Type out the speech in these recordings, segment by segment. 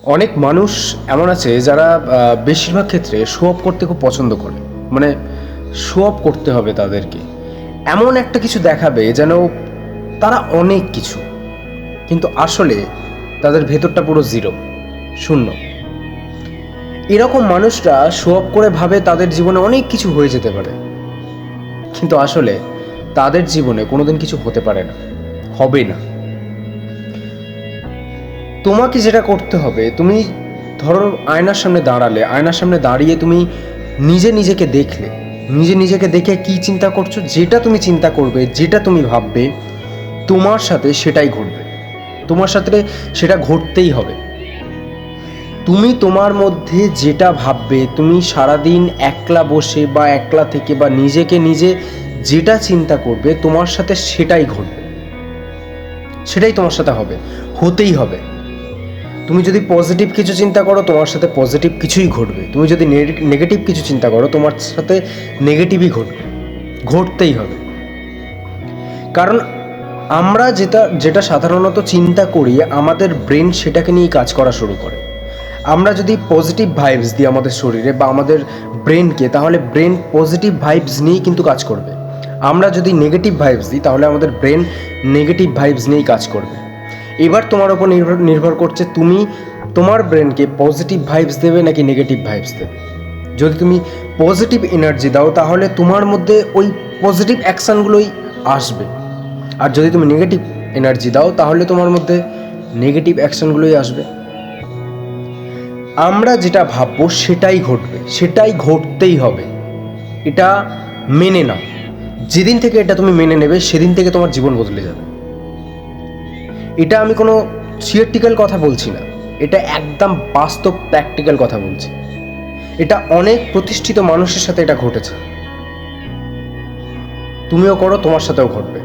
অনেক মানুষ এমন আছে যারা বেশিরভাগ ক্ষেত্রে শো অফ করতে খুব পছন্দ করে। মানে শো অফ করতে হবে তাদেরকে, এমন একটা কিছু দেখাবে যেন তারা অনেক কিছু, কিন্তু আসলে তাদের ভেতরটা পুরো জিরো, শূন্য। এরকম মানুষরা শো অফ করে ভাবে তাদের জীবনে অনেক কিছু হয়ে যেতে পারে, কিন্তু আসলে তাদের জীবনে কোনোদিন কিছু হতে পারে না, হবে না। তোমাকে যেটা করতে হবে, তুমি ধরো আয়নার সামনে দাঁড়ালে, আয়নার সামনে দাঁড়িয়ে তুমি নিজেকে দেখলে, নিজেকে দেখে কি চিন্তা করছো, যেটা তুমি চিন্তা করবে, যেটা তুমি ভাববে, তোমার সাথে সেটাই ঘটবে, তোমার সাথে সেটা ঘটতেই হবে। তুমি তোমার মধ্যে যেটা ভাববে, তুমি সারাদিন একলা বসে বা একলা থেকে বা নিজেকে নিজে যেটা চিন্তা করবে, তোমার সাথে সেটাই ঘটবে, সেটাই তোমার সাথে হবে, হতেই হবে। তুমি যদি পজিটিভ কিছু চিন্তা করো, তোমার সাথে পজিটিভ কিছুই ঘটবে। তুমি যদি নেগেটিভ কিছু চিন্তা করো, তোমার সাথে নেগেটিভই ঘটবে, ঘটতেই হবে। কারণ আমরা যেটা সাধারণত চিন্তা করি, আমাদের ব্রেন সেটাকে নিয়েই কাজ করা শুরু করে। আমরা যদি পজিটিভ ভাইবস দিই আমাদের শরীরে বা আমাদের ব্রেনকে, তাহলে ব্রেন পজিটিভ ভাইবস নিয়েই কিন্তু কাজ করবে। আমরা যদি নেগেটিভ ভাইবস দিই, তাহলে আমাদের ব্রেন নেগেটিভ ভাইবস নিয়েই কাজ করবে। এবার তোমার ওপর নির্ভর করছে তুমি তোমার ব্রেনকে পজিটিভ ভাইবস দেবে নাকি নেগেটিভ ভাইবস দেবে। যদি তুমি পজিটিভ এনার্জি দাও, তাহলে তোমার মধ্যে ওই পজিটিভ অ্যাকশানগুলোই আসবে। আর যদি তুমি নেগেটিভ এনার্জি দাও, তাহলে তোমার মধ্যে নেগেটিভ অ্যাকশানগুলোই আসবে। আমরা যেটা ভাববো সেটাই ঘটবে, সেটাই ঘটতেই হবে, এটা মেনে নাও। যেদিন থেকে এটা তুমি মেনে নেবে, সেদিন থেকে তোমার জীবন বদলে যাবে। এটা আমি কোনো থিওরিটিক্যাল কথা বলছি না, এটা একদম বাস্তব প্র্যাকটিক্যাল কথা বলছি। এটা অনেক প্রতিষ্ঠিত মানুষের সাথে এটা ঘটেছে। তুমিও করো, তোমার সাথেও ঘটবে।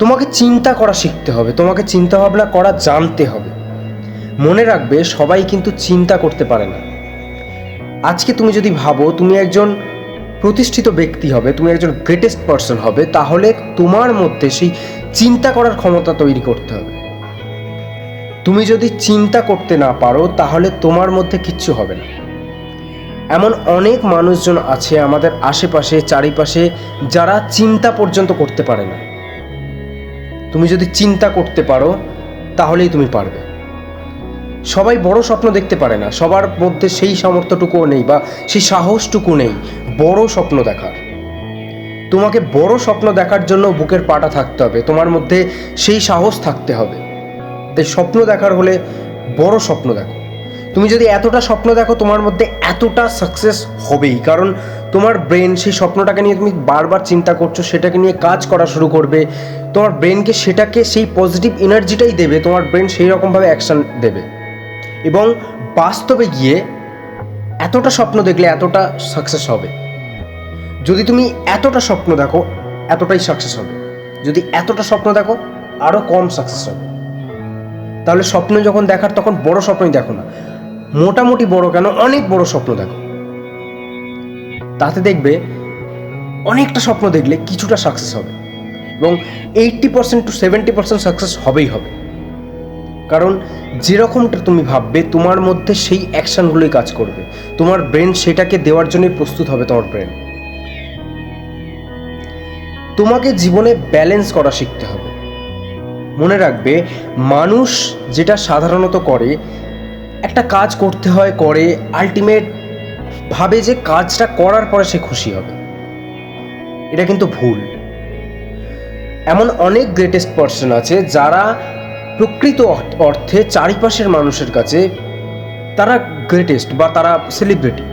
তোমাকে চিন্তা করা শিখতে হবে, তোমাকে চিন্তা ভাবনা করা জানতে হবে। মনে রাখবে, সবাই কিন্তু চিন্তা করতে পারে না। আজকে তুমি যদি ভাবো তুমি একজন প্রতিষ্ঠিত ব্যক্তি হবে, তুমি একজন গ্রেটেস্ট পারসন হবে, তাহলে তোমার মধ্যে সেই চিন্তা করার ক্ষমতা তৈরি করতে হবে। তুমি যদি চিন্তা করতে না পারো, তাহলে তোমার মধ্যে কিচ্ছু হবে না। এমন অনেক মানুষজন আছে আমাদের আশেপাশে, চারিপাশে, যারা চিন্তা পর্যন্ত করতে পারে না। তুমি যদি চিন্তা করতে পারো, তাহলেই তুমি পারবে। সবাই বড় স্বপ্ন দেখতে পারে না, সবার মধ্যে সেই সামর্থ্যটুকুও নেই বা সেই সাহসটুকু নেই বড় স্বপ্ন দেখার। তোমাকে বড় স্বপ্ন দেখার জন্য বুকের পাটা থাকতে হবে, তোমার মধ্যে সেই সাহস থাকতে হবে। তাই স্বপ্ন দেখার হলে বড় স্বপ্ন দেখো। তুমি যদি এতটা স্বপ্ন দেখো, তোমার মধ্যে এতটা সাকসেস হবেই। কারণ তোমার ব্রেন সেই স্বপ্নটাকে নিয়ে, তুমি বারবার চিন্তা করছো, সেটাকে নিয়ে কাজ করা শুরু করবে। তোমার ব্রেনকে সেটাকে সেই পজিটিভ এনার্জিটাই দেবে, তোমার ব্রেন সেই রকমভাবে অ্যাকশান দেবে। এবং বাস্তবে গিয়ে এতটা স্বপ্ন দেখলে এতটা সাকসেস হবে। যদি তুমি এতটা স্বপ্ন দেখো, এতটাই সাকসেস হবে। যদি এতটা স্বপ্ন দেখো, আরও কম সাকসেস হবে। তাহলে স্বপ্ন যখন দেখার, তখন বড় স্বপ্নই দেখো না, মোটামুটি বড় কেন, অনেক বড় স্বপ্ন দেখো। তাতে দেখবে অনেকটা স্বপ্ন দেখলে কিছুটা সাকসেস হবে, এবং 80% to 70% সাকসেস হবেই হবে। কারণ যেরকমটা তুমি ভাববে, তোমার মধ্যে সেই অ্যাকশানগুলোই কাজ করবে। তোমার ব্রেন সেটাকে দেওয়ার জন্যই প্রস্তুত হবে। তোমার ব্রেন, তোমাকে জীবনে ব্যালেন্স করা শিখতে হবে। মনে রাখবে, মানুষ যেটা সাধারণত করে, একটা কাজ করতে হয়, করে, আলটিমেট ভাবে যে কাজটা করার পরে সে খুশি হবে। এটা কিন্তু ভুল। এমন অনেক গ্রেটেস্ট পারসন আছে যারা প্রকৃত অর্থে চারিপাশের মানুষের কাছে তারা গ্রেটেস্ট বা তারা সেলিব্রিটি,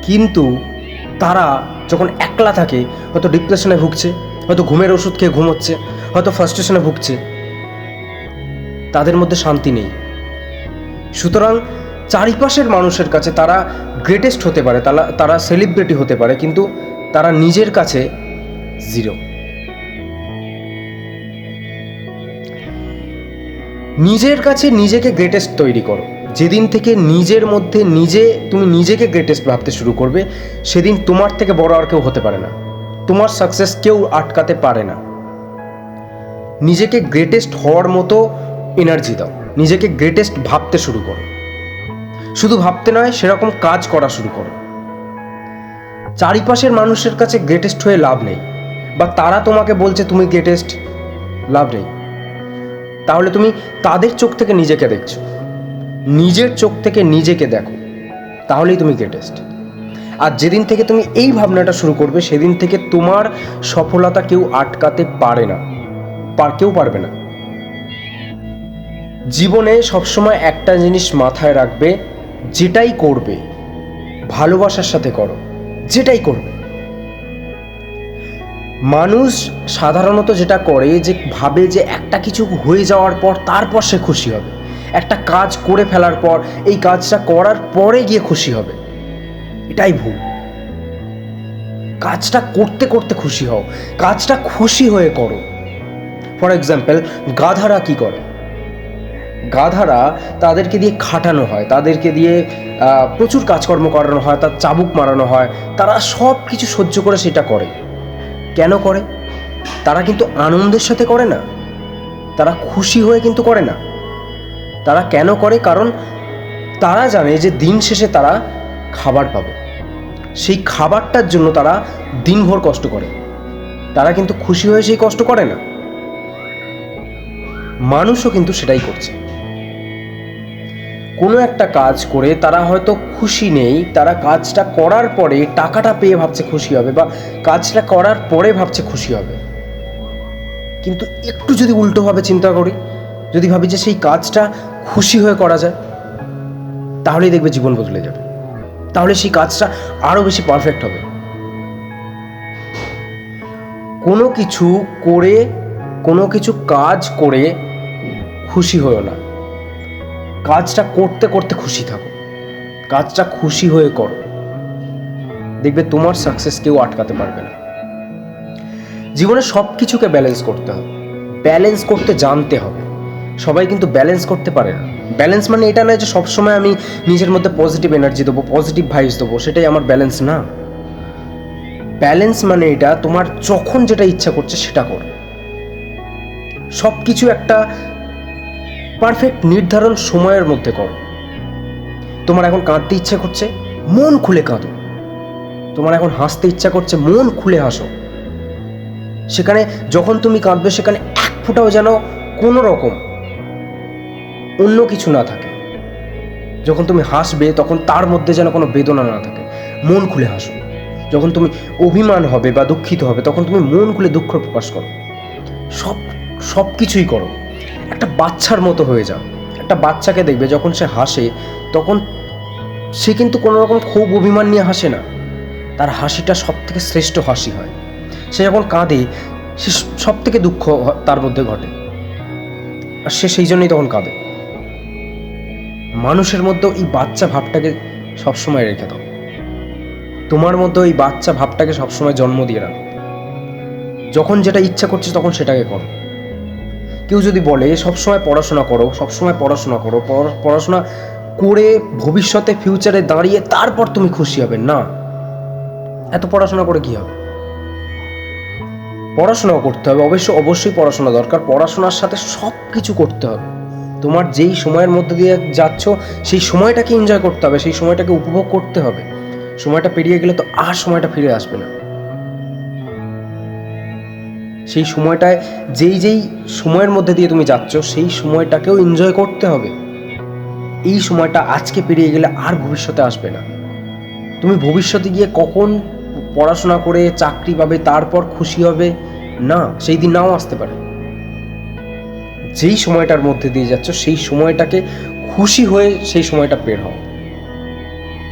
কিন্তু তারা যখন একলা থাকে, হয়তো ডিপ্রেশনে ভুগছে, হয়তো ঘুমের ওষুধ খেয়ে ঘুমোচ্ছে, হয়তো ফ্রাস্ট্রেশনে ভুগছে, তাদের মধ্যে শান্তি নেই। সুতরাং চারিপাশের মানুষের কাছে তারা গ্রেটেস্ট হতে পারে, তারা সেলিব্রিটি হতে পারে, কিন্তু তারা নিজের কাছে জিরো। নিজের কাছে নিজেকে গ্রেটেস্ট তৈরি করো। যেদিন থেকে নিজের মধ্যে তুমি নিজেকে গ্রেটেস্ট ভাবতে শুরু করবে, সেদিন তোমার থেকে বড় আর কেউ হতে পারে না, তোমার সাকসেস কেউ আটকাতে পারে না। নিজেকে গ্রেটেস্ট হওয়ার মতো এনার্জি দাও। নিজেকে গ্রেটেস্ট ভাবতে শুরু করো। শুধু ভাবতে নয়, সেরকম কাজ করা শুরু করো। চারিপাশের মানুষের কাছে গ্রেটেস্ট হয়ে লাভ নেই, বা তারা তোমাকে বলছে তুমি গ্রেটেস্ট, লাভ নেই। তাহলে তুমি তাদের চোখ থেকে নিজেকে দেখছো, নিজের চোখ থেকে নিজেকে দেখো, তাহলেই তুমি গ্রেটেস্ট। আর যেদিন থেকে তুমি এই ভাবনাটা শুরু করবে, সেদিন থেকে তোমার সফলতা কেউ আটকাতে পারে না, কেউ পারবে না। জীবনে সবসময় একটা জিনিস মাথায় রাখবে, যেটাই করবে ভালোবাসার সাথে করো, যেটাই করবে। মানুষ সাধারণত যেটা করে, যে ভাবে যে একটা কিছু হয়ে যাওয়ার পর তারপর সে খুশি হবে, একটা কাজ করে ফেলার পর, এই কাজটা করার পরে গিয়ে খুশি হবে। এটাই ভুল। কাজটা করতে করতে খুশি হও, কাজটা খুশি হয়ে করো। ফর এক্সাম্পল, গাধারা কি করে? গাধারা, তাদেরকে দিয়ে খাটানো হয়, তাদেরকে দিয়ে প্রচুর কাজকর্ম করানো হয়, তার চাবুক মারানো হয়, তারা সব কিছু সহ্য করে সেটা করে। কেন করে? তারা কিন্তু আনন্দের সাথে করে না, তারা খুশি হয়ে কিন্তু করে না। তারা কেন করে? কারণ তারা জানে যে দিন শেষে তারা খাবার পাবে, সেই খাবারটার জন্য তারা দিনভর কষ্ট করে। তারা কিন্তু খুশি হয়ে সেই কষ্ট করে না। মানুষও কিন্তু সেটাই করছে। কোনো একটা কাজ করে তারা হয়তো খুশি নেই, তারা কাজটা করার পরে টাকাটা পেয়ে ভাবছে খুশি হবে, বা কাজটা করার পরে ভাবছে খুশি হবে। কিন্তু একটু যদি উল্টোভাবে চিন্তা করি, যদি ভাবি যে সেই কাজটা খুশি হয়ে করা যায়, তাহলেই দেখবে জীবন বদলে যাবে, তাহলে সেই কাজটা আরও বেশি পারফেক্ট হবে। কোনো কিছু কাজ করে খুশি হয়েও না, কাজটা করতে করতে খুশি থাকো, কাজটা খুশি হয়ে করো, দেখবে তোমার সাকসেস কেউ আটকাতে পারবে না। জীবনে সব কিছুকে ব্যালেন্স করতে হবে, ব্যালেন্স করতে জানতে হবে। সবাই কিন্তু ব্যালেন্স করতে পারে না। ব্যালেন্স মানে এটা নয় যে সবসময় আমি নিজের মধ্যে পজিটিভ এনার্জি দেবো, পজিটিভ ভাইবস দেবো, সেটাই আমার ব্যালেন্স না। ব্যালেন্স মানে এটা, তোমার যখন যেটা ইচ্ছা করছে সেটা করো। সব কিছু একটা পারফেক্ট নির্ধারণ সময়ের মধ্যে করো। তোমার এখন কাঁদতে ইচ্ছা করছে, মন খুলে কাঁদো। তোমার এখন হাসতে ইচ্ছা করছে, মন খুলে হাসো। সেখানে যখন তুমি কাঁদবে, সেখানে এক ফোঁটাও যেন কোনো রকম অন্য কিছু না থাকে। যখন তুমি হাসবে, তখন তার মধ্যে যেন কোনো বেদনা না থাকে। মন খুলে হাসো। যখন তুমি অভিমান হবে বা দুঃখিত হবে, তখন তুমি মন খুলে দুঃখ প্রকাশ করো। সব কিছুই করো। একটা বাচ্চার মতো হয়ে যাও। একটা বাচ্চাকে দেখবে, যখন সে হাসে, তখন সে কিন্তু কোনো রকম ক্ষোভ অভিমান নিয়ে হাসে না। তার হাসিটা সব থেকে শ্রেষ্ঠ হাসি হয়। সে যখন কাঁদে, সে সব থেকে দুঃখ তার মধ্যে ঘটে, আর সে সেই জন্যই তখন কাঁদে। মানুষের মধ্যেও এই বাচ্চা ভাবটাকে সবসময় রেখে দাও। তোমার মধ্যে এই বাচ্চা ভাবটাকে সবসময় জন্ম দিয়ে রাখো। যখন যেটা ইচ্ছা করছে তখন সেটাকে করো। কেউ যদি বলে সবসময় পড়াশোনা করো, সবসময় পড়াশোনা করো, পড়াশোনা করে ভবিষ্যতে ফিউচারে দাঁড়িয়ে তারপর তুমি খুশি হবে, না। এত পড়াশোনা করে কি হবে? পড়াশোনাও করতে হবে, অবশ্যই পড়াশোনা দরকার। পড়াশোনার সাথে সব কিছু করতে হবে। তোমার যেই সময়ের মধ্যে দিয়ে যাচ্ছ, সেই সময়টাকে এনজয় করতে হবে, সেই সময়টাকে উপভোগ করতে হবে। সময়টা পেরিয়ে গেলে তো আর সময়টা ফিরে আসবে না। সেই সময়টায় যেই সময়ের মধ্যে দিয়ে তুমি যাচ্ছ, সেই সময়টাকেও এনজয় করতে হবে। এই সময়টা আজকে পেরিয়ে গেলে আর ভবিষ্যতে আসবে না। তুমি ভবিষ্যতে গিয়ে কখন পড়াশোনা করে চাকরি পাবে, তারপর খুশি হবে, না, সেই দিন নাও আসতে পারে। যেই সময়টার মধ্যে দিয়ে যাচ্ছ, সেই সময়টাকে খুশি হয়ে সেই সময়টা বের হও,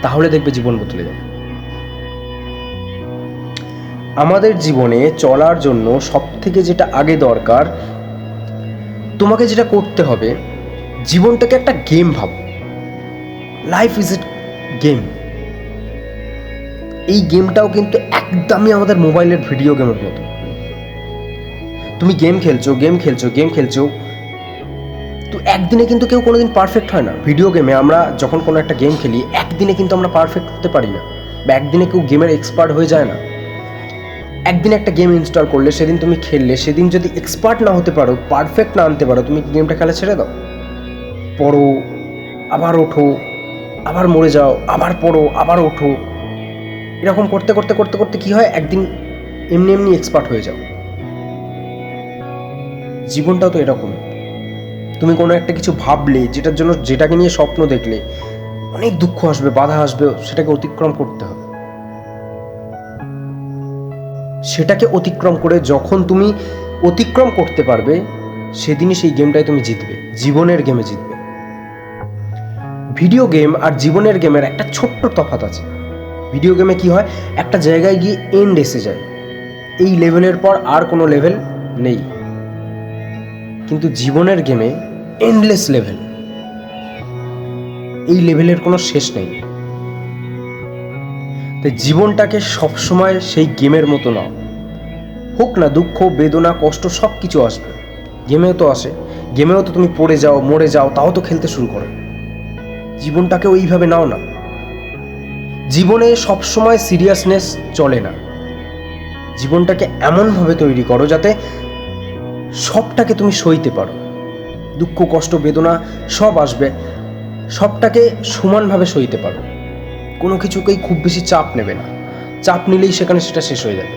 তাহলে দেখবে জীবন বদলে যাবে। আমাদের জীবনে চলার জন্য সব থেকে যেটা আগে দরকার, তোমাকে যেটা করতে হবে, জীবনটাকে একটা গেম ভাবো। Life is a game. এই গেমটাও কিন্তু একদমই আমাদের মোবাইলের ভিডিও গেমের মতো। তুমি গেম খেলছো, তো একদিনে কিন্তু কেউ কোনোদিন পারফেক্ট হয় না। ভিডিও গেমে আমরা যখন কোনো একটা গেম খেলি, একদিনে কিন্তু আমরা পারফেক্ট হতে পারি না, বা একদিনে কেউ গেমের এক্সপার্ট হয়ে যায় না। একদিন একটা গেম ইনস্টল করলে, সেদিন তুমি খেললে, সেদিন যদি এক্সপার্ট না হতে পারো, পারফেক্ট না আনতে পারো, তুমি গেমটা খেলা ছেড়ে দাও। পড়ো, আবার ওঠো, আবার মরে যাও, আবার পড়ো, আবার ওঠো। এরকম করতে করতে করতে করতে কী হয়, একদিন এমনি এমনি এক্সপার্ট হয়ে যাও। জীবনটাও তো এরকম। তুমি কোনো একটা কিছু ভাবলে, যেটাকে নিয়ে স্বপ্ন দেখলে, অনেক দুঃখ আসবে, বাধা আসবে, সেটাকে অতিক্রম করতে হবে। সেটাকে অতিক্রম করে যখন তুমি অতিক্রম করতে পারবে, সেদিনই সেই গেমটায় তুমি জিতবে, জীবনের গেমে জিতবে। ভিডিও গেম আর জীবনের গেমের একটা ছোট্ট তফাৎ আছে। ভিডিও গেমে কি হয়, একটা জায়গায় গিয়ে এন্ড এসে যায়, এই লেভেলের পর আর কোনো লেভেল নেই। কিন্তু জীবনের গেমে এন্ডলেস লেভেল, এই লেভেলের কোনো শেষ নেই। তাই জীবনটাকে সবসময় সেই গেমের মতো নাও। হোক না দুঃখ, বেদনা, কষ্ট, সব কিছু আসবে, গেমেও তো আসে। গেমেও তো তুমি পড়ে যাও, মরে যাও, তাও তো খেলতে শুরু করো। জীবনটাকে ওইভাবে নাও না। জীবনে সবসময় সিরিয়াসনেস চলে না। জীবনটাকে এমনভাবে তৈরি করো যাতে সবটাকে তুমি সইতে পারো। দুঃখ, কষ্ট, বেদনা সব আসবে, সবটাকে সমানভাবে সইতে পারো। কোনো কিছুকেই খুব বেশি চাপ নেবে না। চাপ নিলেই সেখানে সেটা শেষ হয়ে যাবে।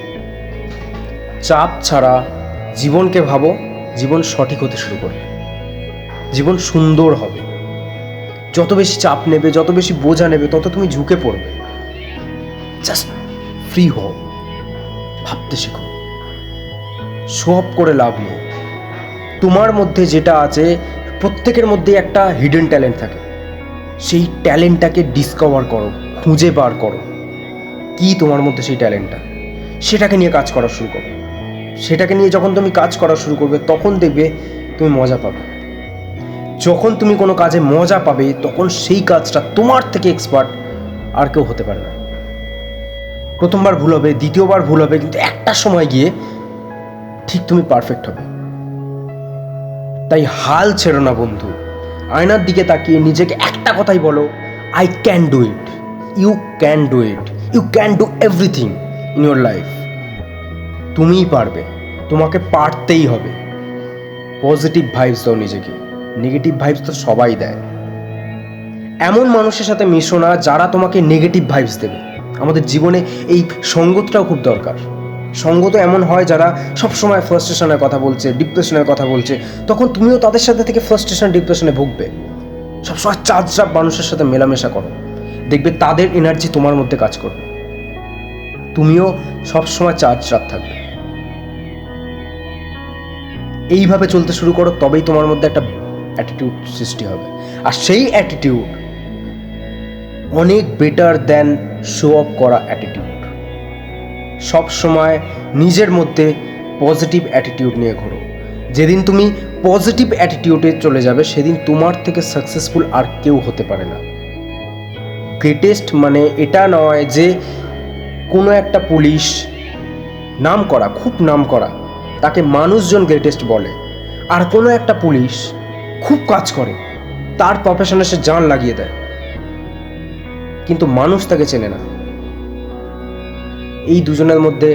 চাপ ছাড়া জীবনকে ভাবো, জীবন সঠিক হতে শুরু করবে, জীবন সুন্দর হবে। যত বেশি চাপ নেবে, যত বেশি বোঝা নেবে, তত তুমি ঝুঁকে পড়বে। জাস্ট ফ্রি হও, ভাবতে শেখো। শো অফ করে লাভ নেই। তোমার মধ্যে যেটা আছে, প্রত্যেকের মধ্যে একটা হিডেন ট্যালেন্ট থাকে। সেই ট্যালেন্টটাকে ডিসকভার করো, খুঁজে বার করো কি তোমার মধ্যে সেই ট্যালেন্টটা, সেটাকে নিয়ে কাজ করা শুরু করো। সেটাকে নিয়ে যখন তুমি কাজ করা শুরু করবে, তখন দেখবে তুমি মজা পাবে। যখন তুমি কোনো কাজে মজা পাবে, তখন সেই কাজটা তোমার থেকে এক্সপার্ট আর কেউ হতে পারে না। প্রথমবার ভুল হবে, দ্বিতীয়বার ভুল হবে, কিন্তু একটা সময় গিয়ে ঠিক তুমি পারফেক্ট হবে। তাই হাল ছেড়ো না বন্ধু। আয়নার দিকে তাকিয়ে নিজেকে একটা কথাই বলো, I can do it. You can do it. You can do everything in your life. তুমিই পারবে, তোমাকে পারতেই হবে। পজিটিভ ভাইবস দাও নিজেকে, নেগেটিভ ভাইবস তো সবাই দেয়। এমন মানুষের সাথে মিশো না যারা তোমাকে নেগেটিভ ভাইবস দেবে। আমাদের জীবনে এই সঙ্গতটাও খুব দরকার। সঙ্গত এমন হয় যারা সবসময় ফ্রাস্ট্রেশনের কথা বলছে, ডিপ্রেশনের কথা বলছে, তখন তুমিও তাদের সাথে থেকে ফ্রাস্ট্রেশন, ডিপ্রেশনে ভুগবে। সবসময় চাপ মানুষের সাথে মেলামেশা করো, দেখবে তাদের এনার্জি তোমার মধ্যে কাজ করবে, তুমিও সবসময় চাপ থাকবে। এইভাবে চলতে শুরু করো, তবেই তোমার মধ্যে একটা অ্যাটিটিউড সৃষ্টি হবে। আর সেই অ্যাটিটিউড অনেক বেটার দ্যান শো অফ করা অ্যাটিটিউড। সব সময় নিজের মধ্যে পজিটিভ অ্যাটিটিউড নিয়ে ঘোরো। যেদিন তুমি পজিটিভ অ্যাটিটিউডে চলে যাবে, সেদিন তোমার থেকে সাকসেসফুল আর কেউ হতে পারে না। গ্রেটেস্ট মানে এটা নয় যে কোনো একটা পুলিশ নাম করা, খুব নাম করা, তাকে মানুষজন গ্রেটেস্ট বলে। আর কোনো একটা পুলিশ খুব কাজ করে, তার প্রফেশনে সে জান লাগিয়ে দেয়, কিন্তু মানুষ তাকে চেনে না। এই দুজনের মধ্যে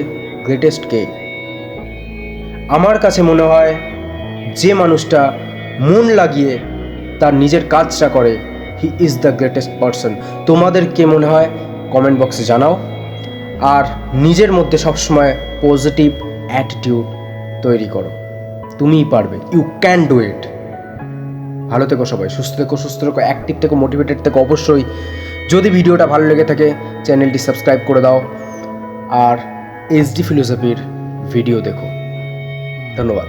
গ্রেটেস্ট কে? আমার কাছে মনে হয় যে মানুষটা মন লাগিয়ে তার নিজের কাজটা করে, he is the greatest person. তোমাদের কে মনে হয় কমেন্ট বক্সে জানাও। আর নিজের মধ্যে সবসময় পজিটিভ অ্যাটিটিউড তৈরি করো, তুমিই পারবে। You can do it. ভালো থেকো সবাই, সুস্থ থেকো, অ্যাক্টিভ থেকো, মোটিভেটেড থেকো। অবশ্যই যদি ভিডিওটা ভালো লেগে থাকে, চ্যানেলটি সাবস্ক্রাইব করে দাও আর এসডি ফিলোসফির ভিডিও দেখো। ধন্যবাদ।